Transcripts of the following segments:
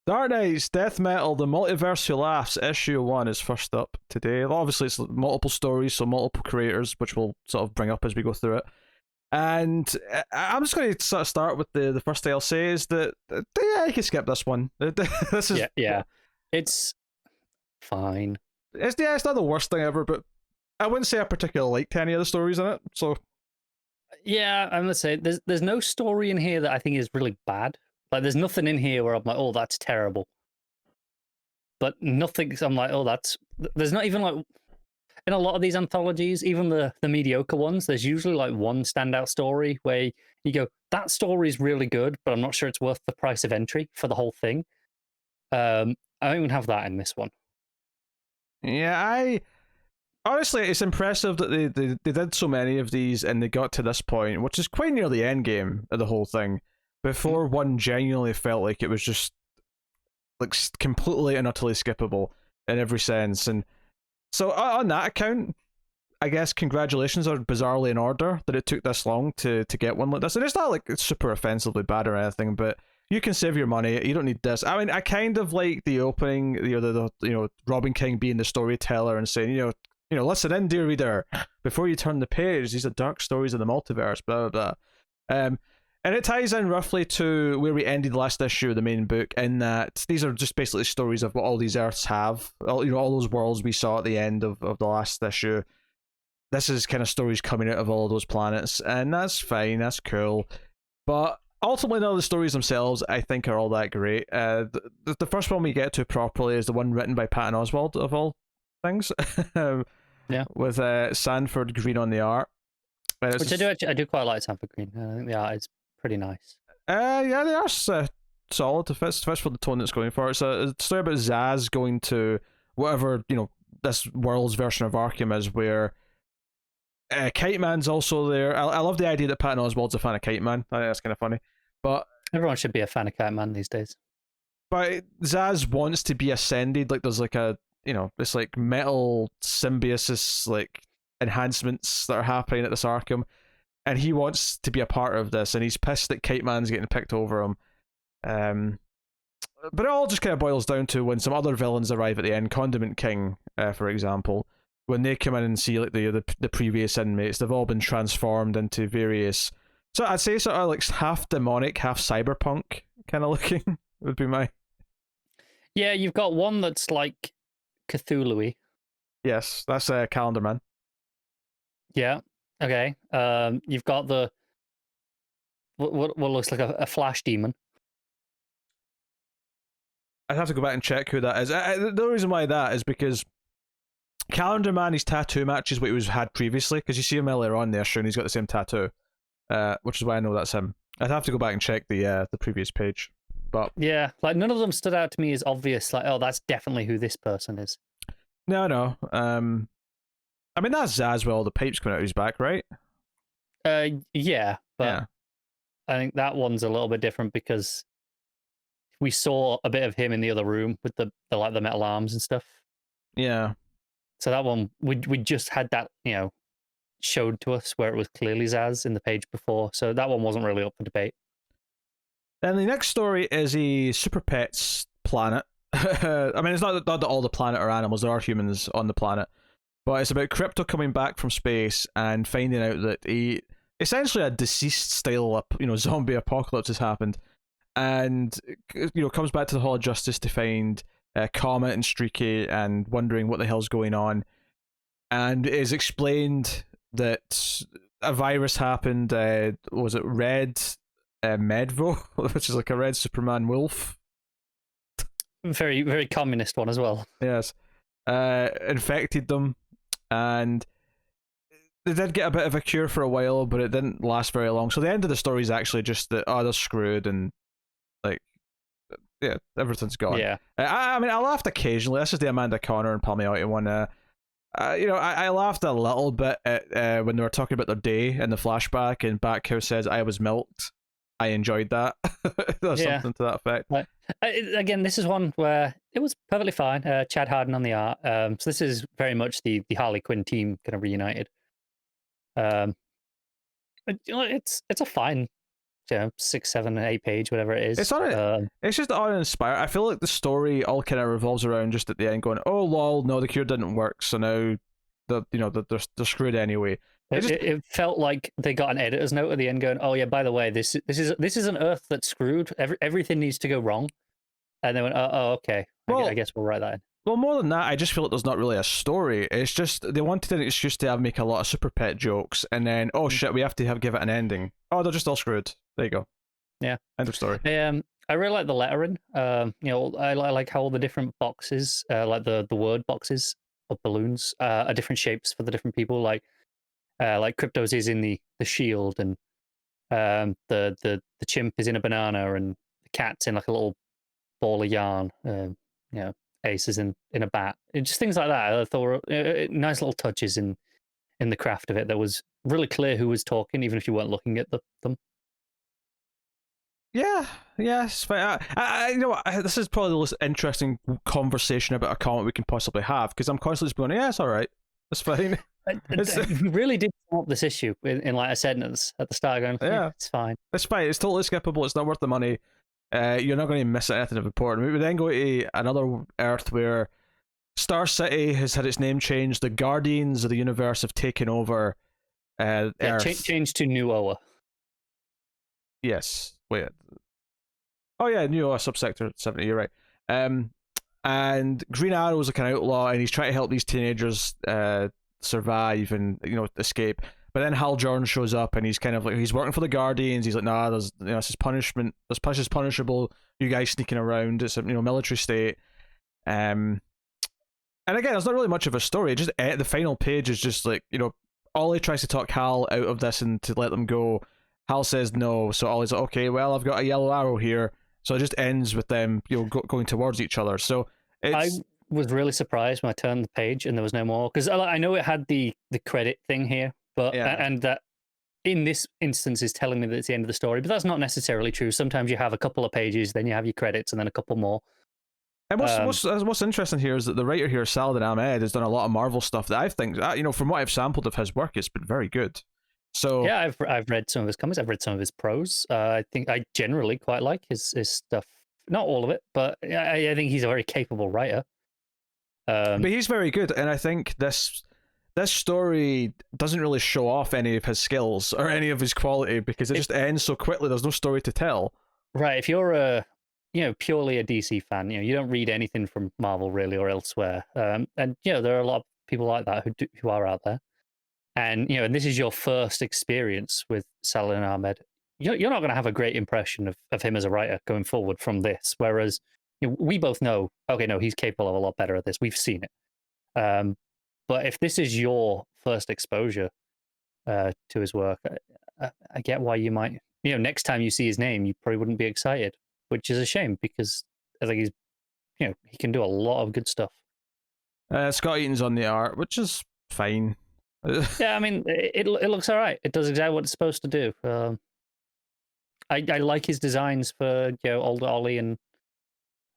Dark Knight's Death Metal, The Multiverse Who Laughs, issue 1 is first up today. Obviously, it's multiple stories, so multiple creators, which we'll sort of bring up as we go through it. And I'm just going to sort of start with the first thing I'll say is that, yeah, you can skip this one. This is yeah. It's fine. It's not the worst thing ever, but I wouldn't say I particularly liked any of the stories in it. So yeah, I'm gonna say there's no story in here that I think is really bad. Like there's nothing in here where I'm like, oh, that's terrible. But nothing. I'm like, oh, there's not even like in a lot of these anthologies, even the mediocre ones. There's usually like one standout story where you go, that story is really good, but I'm not sure it's worth the price of entry for the whole thing. I don't even have that in this one. Yeah, honestly, it's impressive that they did so many of these and they got to this point, which is quite near the end game of the whole thing, before one genuinely felt like it was just like completely and utterly skippable in every sense. And so on that account, I guess congratulations are bizarrely in order that it took this long to get one like this. And it's not like it's super offensively bad or anything, but you can save your money. You don't need this. I mean, I kind of like the opening, the Robin King being the storyteller and saying, listen in, dear reader, before you turn the page, these are dark stories of the multiverse, blah, blah, blah. And it ties in roughly to where we ended the last issue of the main book, in that these are just basically stories of what all these Earths have, all those worlds we saw at the end of the last issue. This is kind of stories coming out of all of those planets, and that's fine, that's cool. But ultimately, none of the stories themselves, I think, are all that great. The first one we get to properly is the one written by Patton Oswalt, of all things. Yeah. With Sanford Green on the art. Which I do quite like Sanford Green. I think the art is pretty nice. Yeah, they are solid. It fits for the tone that's going for. It's a story about Zaz going to whatever, this world's version of Arkham is, where Kite Man's also there. I love the idea that Patton Oswalt's a fan of Kite Man. I think that's kind of funny. But everyone should be a fan of Kite Man these days. But Zaz wants to be ascended. Like there's like it's like metal symbiosis, like enhancements that are happening at this Arkham, and he wants to be a part of this, and he's pissed that Kite Man's getting picked over him. But it all just kind of boils down to when some other villains arrive at the end. Condiment King, for example, when they come in and see like the previous inmates, they've all been transformed into various. So I'd say sort of like half demonic, half cyberpunk kind of looking would be my. Yeah, you've got one that's like Cthulhu-y. Yes, that's Calendar Man. Yeah. Okay. You've got the what looks like a flash demon. I'd have to go back and check who that is. The reason why that is because Calendar Man, his tattoo matches what he had previously, because you see him earlier on there, sure, and he's got the same tattoo, which is why I know that's him. I'd have to go back and check the previous page. But yeah, like none of them stood out to me as obvious. Like, oh, that's definitely who this person is. No. I mean, that's Zaz with all the pipes coming out of his back, right? Yeah, but yeah. I think that one's a little bit different because we saw a bit of him in the other room with the metal arms and stuff. Yeah. So that one, we just had that, showed to us where it was clearly Zaz in the page before. So that one wasn't really up for debate. Then the next story is a Super Pets planet. I mean, it's not that all the planet are animals. There are humans on the planet. But it's about Crypto coming back from space and finding out that essentially a deceased style, zombie apocalypse has happened. And, comes back to the Hall of Justice to find Comet and Streaky and wondering what the hell's going on. And it is explained that a virus happened. Was it Red Medvo, which is like a red Superman wolf? Very, very communist one as well. Yes. Infected them, and they did get a bit of a cure for a while, but it didn't last very long. So the end of the story is actually just that, they're screwed, and everything's gone. Yeah. I mean, I laughed occasionally. This is the Amanda Connor and Palmiotti one. I laughed a little bit at when they were talking about their day in the flashback, and Backhouse says, "I was milked." I enjoyed that. Something to that effect. But, again, this is one where it was perfectly fine. Chad Harden on the art. So this is very much the Harley Quinn team kind of reunited. It's a fine 6, 7, 8 page, whatever it is. It's on it's just uninspired. I feel like the story all kind of revolves around just at the end going, oh lol, no, the cure didn't work, so now they're screwed anyway. It felt like they got an editor's note at the end going, oh yeah, by the way, this is an Earth that's screwed. Everything needs to go wrong. And they went, oh okay. Well, I guess we'll write that in. Well, more than that, I just feel like there's not really a story. It's just they wanted an excuse to make a lot of super pet jokes, and then oh shit, we have to give it an ending. Oh, they're just all screwed. There you go. Yeah. End of story. I really like the lettering. I like how all the different boxes, like the word boxes of balloons, are different shapes for the different people. Like Crypto's is in the shield, and the chimp is in a banana, and the cat's in like a little ball of yarn. Ace is in a bat. Just things like that. I thought were nice little touches in the craft of it. That was really clear who was talking, even if you weren't looking at them. Yeah, it's fine. This is probably the most interesting conversation about a comic we can possibly have, because I'm constantly just going, yeah, it's all right, it's fine. You really did sum up this issue in like a sentence at the start, going, yeah, it's fine. It's fine. It's totally skippable. It's not worth the money. You're not going to miss anything of important. We then go to another Earth where Star City has had its name changed. The Guardians of the Universe have taken over Earth. Changed to New Oa. Yes. Wait. Oh yeah, New Oa Subsector 70. You're right. And Green Arrow is like an outlaw, and he's trying to help these teenagers survive and escape. But then Hal Jordan shows up, and he's kind of like, he's working for the Guardians. He's like, nah, there's this is punishment. This is punishable. You guys sneaking around. It's a military state. And again, there's not really much of a story. Just the final page is just like, Ollie tries to talk Hal out of this and to let them go. Hal says no, so Ollie's like, okay, well, I've got a yellow arrow here. So it just ends with them, going towards each other. So I was really surprised when I turned the page and there was no more, because I know it had the credit thing here, but and that in this instance is telling me that it's the end of the story, but that's not necessarily true. Sometimes you have a couple of pages, then you have your credits, and then a couple more. And what's interesting here is that the writer here, Saladin Ahmed, has done a lot of Marvel stuff that I think, from what I've sampled of his work, it's been very good. So yeah, I've read some of his comics. I've read some of his prose. I think I generally quite like his stuff. Not all of it, but I think he's a very capable writer. But he's very good, and I think this story doesn't really show off any of his skills or any of his quality, because it just ends so quickly. There's no story to tell. Right. If you're purely a DC fan, you don't read anything from Marvel really or elsewhere, and there are a lot of people like that who are out there. And and this is your first experience with Saladin Ahmed. You're not going to have a great impression of him as a writer going forward from this. Whereas we both know, okay, no, he's capable of a lot better at this. We've seen it. But if this is your first exposure to his work, I get why you might, next time you see his name, you probably wouldn't be excited, which is a shame, because I think he's, he can do a lot of good stuff. Scott Eaton's on the art, which is fine. Yeah, I mean, it looks all right. It does exactly what it's supposed to do. I like his designs for older Ollie, and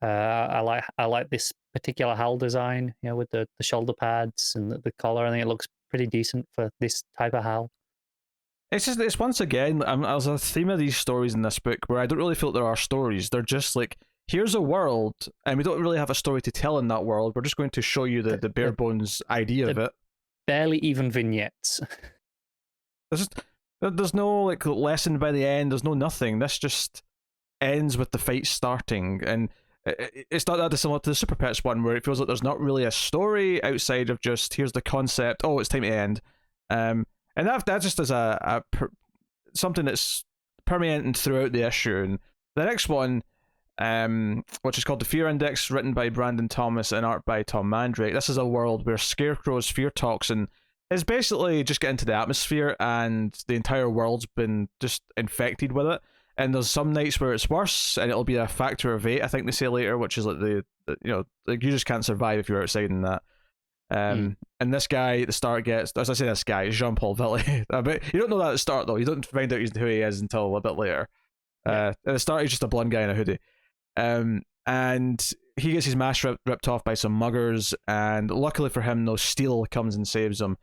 I like this particular Hal design, with the shoulder pads and the collar. I think it looks pretty decent for this type of Hal. It's once again, there's a theme of these stories in this book where I don't really feel there are stories. They're just like, here's a world, and we don't really have a story to tell in that world. We're just going to show you the bare bones idea of it. Barely even vignettes. There's no lesson by the end. There's no nothing. This just ends with the fight starting, and it's not that dissimilar to the Super Pets one, where it feels like there's not really a story outside of just here's the concept. Oh, it's time to end. And that just is something that's permeating throughout the issue. And the next one, which is called The Fear Index, written by Brandon Thomas and art by Tom Mandrake. This is a world where Scarecrow's fear toxin is basically just getting into the atmosphere, and the entire world's been just infected with it. And there's some nights where it's worse, and it'll be a factor of 8, I think they say later, which is like you just can't survive if you're outside in that. And this guy at the start gets, as I say, this guy, Jean-Paul Villet. You don't know that at the start, though. You don't find out who he is until a bit later. At the start, he's just a blonde guy in a hoodie. And he gets his mask ripped off by some muggers, and luckily for him, Steel comes and saves him.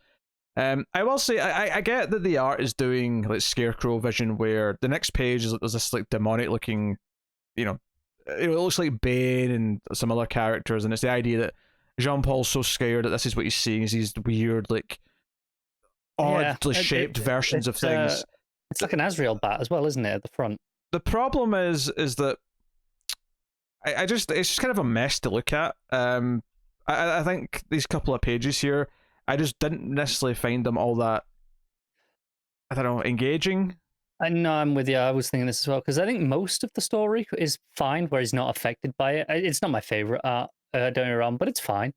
I will say I get that the art is doing like Scarecrow vision, where the next page is there's this like demonic looking, you know, it looks like Bane and some other characters, and it's the idea that Jean Paul's so scared that this is what he's seeing is these weird like oddly shaped versions of things. It's like an Azrael bat as well, isn't it, at the front? The problem is that it's just kind of a mess to look at. I think these couple of pages here, I just didn't necessarily find them all that, I don't know, engaging. I know, I'm with you. I was thinking this as well, because I think most of the story is fine where he's not affected by it. It's not my favorite art, don't get me wrong, but it's fine.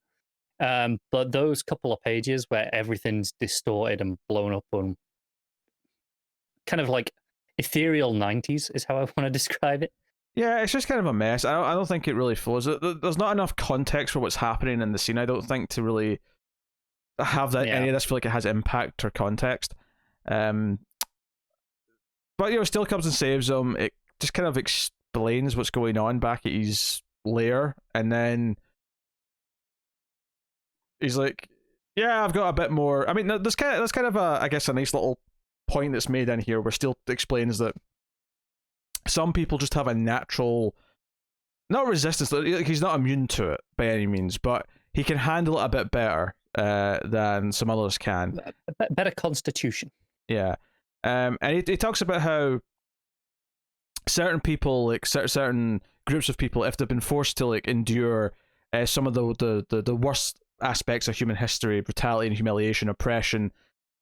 But those couple of pages where everything's distorted and blown up and kind of like ethereal 90s is how I want to describe it. Yeah, it's just kind of a mess. I don't think it really flows. There's not enough context for what's happening in the scene, I don't think, to really have that any of this feel like it has impact or context. But still comes and saves him. It just kind of explains what's going on back at his lair, and then he's like, "Yeah, I've got a bit more." I mean, that's kind of I guess a nice little point that's made in here, where Steele explains that some people just have a natural, not resistance, like he's not immune to it by any means, but he can handle it a bit better than some others can. Better constitution. Yeah. And he talks about how certain people, like certain groups of people, if they've been forced to like endure some of the worst aspects of human history, brutality and humiliation, oppression,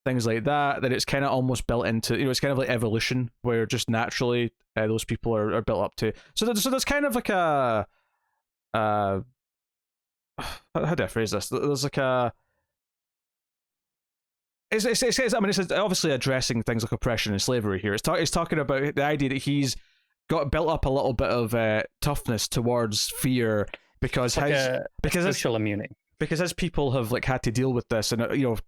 things like that, that it's kind of almost built into, it's kind of like evolution, where just naturally those people are built up to. So there's kind of like a how do I phrase this? There's like a it's obviously addressing things like oppression and slavery here. It's talking about the idea that he's got built up a little bit of toughness towards fear because social immunity. Because as people have like had to deal with this, and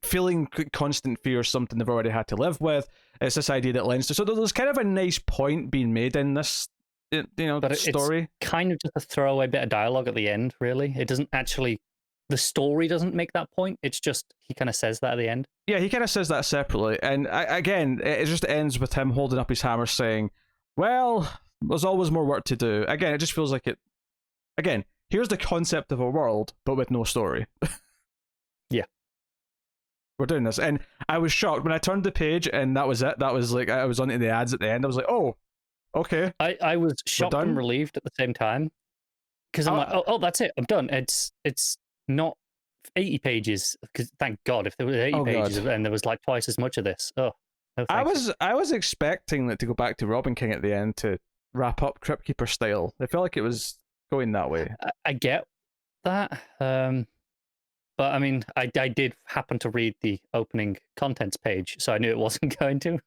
feeling constant fear is something they've already had to live with. It's this idea that lends to. So there's kind of a nice point being made in this, but story. It's kind of just a throwaway bit of dialogue at the end. Really, it doesn't actually. The story doesn't make that point. It's just he kind of says that at the end. Yeah, he kind of says that separately, and again, it just ends with him holding up his hammer, saying, "Well, there's always more work to do." Again, it just feels like it. Again, here's the concept of a world, but with no story. Yeah. We're doing this, and I was shocked when I turned the page and that was it. That was like I was onto the ads at the end. I was like, "Oh, okay." I was shocked and relieved at the same time, because I'm like, "Oh, that's it. I'm done." It's not 80 pages, because thank God, if there was 80 pages and there was like twice as much of this. No, I was expecting it to go back to Robin King at the end to wrap up Crypt Keeper style. I felt like it was going that way. I get that. But I mean, I did happen to read the opening contents page, so I knew it wasn't going to.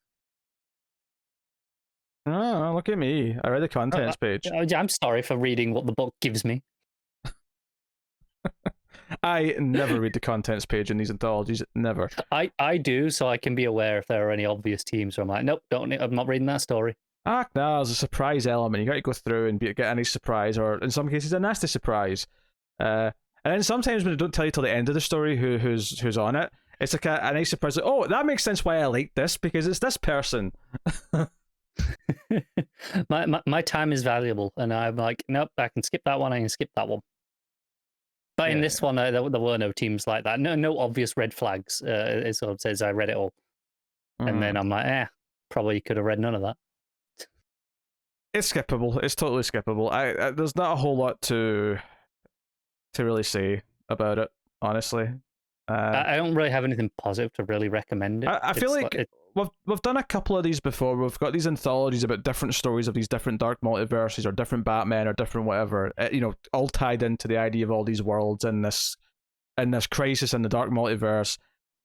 Oh, look at me. I read the contents page. I'm sorry for reading what the book gives me. I never read the contents page in these anthologies. Never. I do, so I can be aware if there are any obvious teams where I'm like, nope, I'm not reading that story. No, there's a surprise element. You got to go through and get any surprise, or in some cases, a nasty surprise. And then sometimes when they don't tell you till the end of the story who's on it, it's like a nice surprise. Like, oh, that makes sense why I like this, because it's this person. my time is valuable, and I'm like, nope, I can skip that one. I can skip that one. But in this one, there were no teams like that. No obvious red flags. It sort of says I read it all, and then I'm like, probably could have read none of that. It's skippable. It's totally skippable. I there's not a whole lot to really say about it, honestly. I don't really have anything positive to really recommend it. I feel like we've done a couple of these before. We've got these anthologies about different stories of these different dark multiverses or different Batman or different whatever, all tied into the idea of all these worlds in this crisis in the dark multiverse.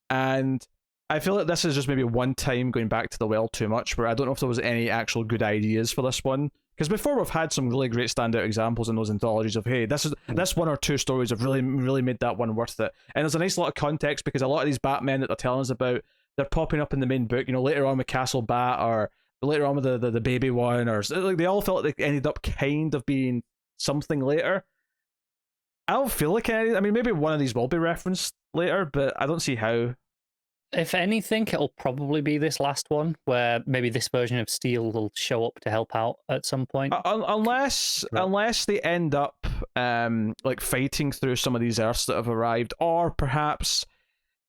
And I feel like this is just maybe one time going back to the well too much, where I don't know if there was any actual good ideas for this one. Because before we've had some really great standout examples in those anthologies of, hey, this one or two stories have really, really made that one worth it. And there's a nice lot of context, because a lot of these Batmen that they're telling us about, they're popping up in the main book, later on with Castle Bat, or later on with the baby one, or like they all felt like they ended up kind of being something later. I don't feel like maybe one of these will be referenced later, but I don't see how. If anything, it'll probably be this last one where maybe this version of Steel will show up to help out at some point. Unless they end up like fighting through some of these Earths that have arrived, or perhaps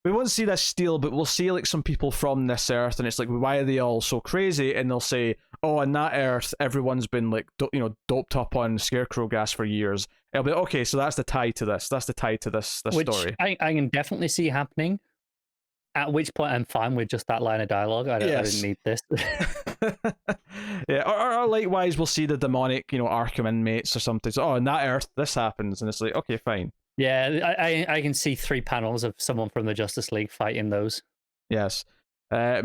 we won't see this Steel, but we'll see like some people from this Earth, and it's like, why are they all so crazy? And they'll say, oh, on that Earth, everyone's been like doped up on scarecrow gas for years. It'll be okay, so that's the tie to this. That's the tie to this Which story. I can definitely see happening. At which point I'm fine with just that line of dialogue. I didn't need this. Yeah, or likewise, we'll see the demonic, Arkham inmates or something. So, oh, on that Earth, this happens, and it's like, okay, fine. Yeah, I can see 3 panels of someone from the Justice League fighting those. Yes, a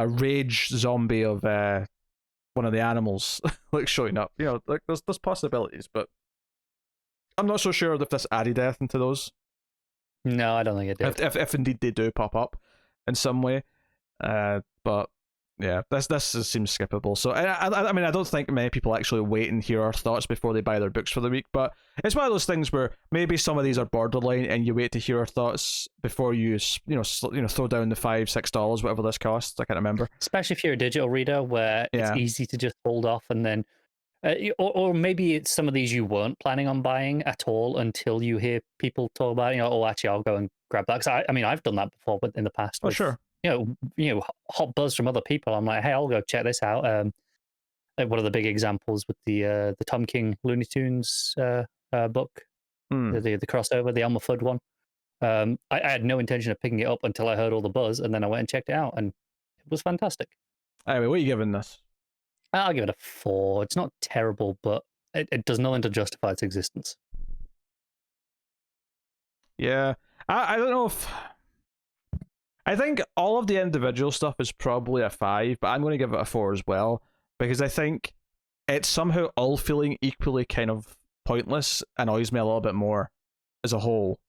rage zombie of one of the animals like showing up. Like there's possibilities, but I'm not so sure if this added anything to those. No, I don't think it did. If indeed they do pop up in some way, but yeah, this seems skippable. So I mean, I don't think many people actually wait and hear our thoughts before they buy their books for the week. But it's one of those things where maybe some of these are borderline, and you wait to hear our thoughts before you throw down the $5-6 whatever this costs. I can't remember. Especially if you're a digital reader, where it's easy to just hold off and then. Or maybe it's some of these you weren't planning on buying at all until you hear people talk about it. Oh, actually, I'll go and grab that. Because I mean, I've done that before, but in the past. Oh, sure. Hot buzz from other people. I'm like, hey, I'll go check this out. One of the big examples with the Tom King Looney Tunes book, the crossover, the Elmer Fudd one. I had no intention of picking it up until I heard all the buzz, and then I went and checked it out, and it was fantastic. Anyway, what are you giving this? I'll give it a 4. It's not terrible, but it does nothing to justify its existence. Yeah, I don't know if... I think all of the individual stuff is probably a 5, but I'm going to give it a 4 as well, because I think it's somehow all feeling equally kind of pointless, annoys me a little bit more as a whole.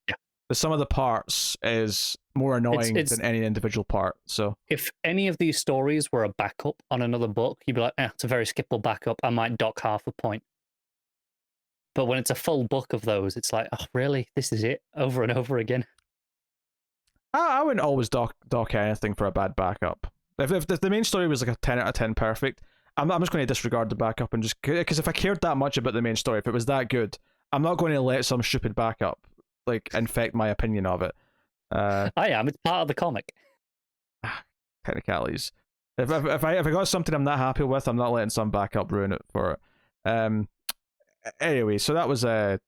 Yeah. The sum of the parts is more annoying than any individual part. So if any of these stories were a backup on another book, you'd be like, it's a very skippable backup. I might dock half a point. But when it's a full book of those, it's like, oh, really? This is it? Over and over again? I wouldn't always dock anything for a bad backup. If the main story was like a 10 out of 10 perfect, I'm just going to disregard the backup and just... Because if I cared that much about the main story, if it was that good, I'm not going to let some stupid backup like infect my opinion of it. I am. It's part of the comic. Technicalities. If I got something I'm not happy with, I'm not letting some backup ruin it for it. Anyway, so that was the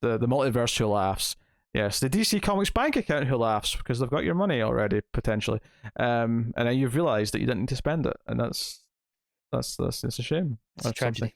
multiverse who laughs. Yes, the DC Comics bank account who laughs because they've got your money already potentially, and then you've realised that you didn't need to spend it, and that's a shame. It's a tragedy.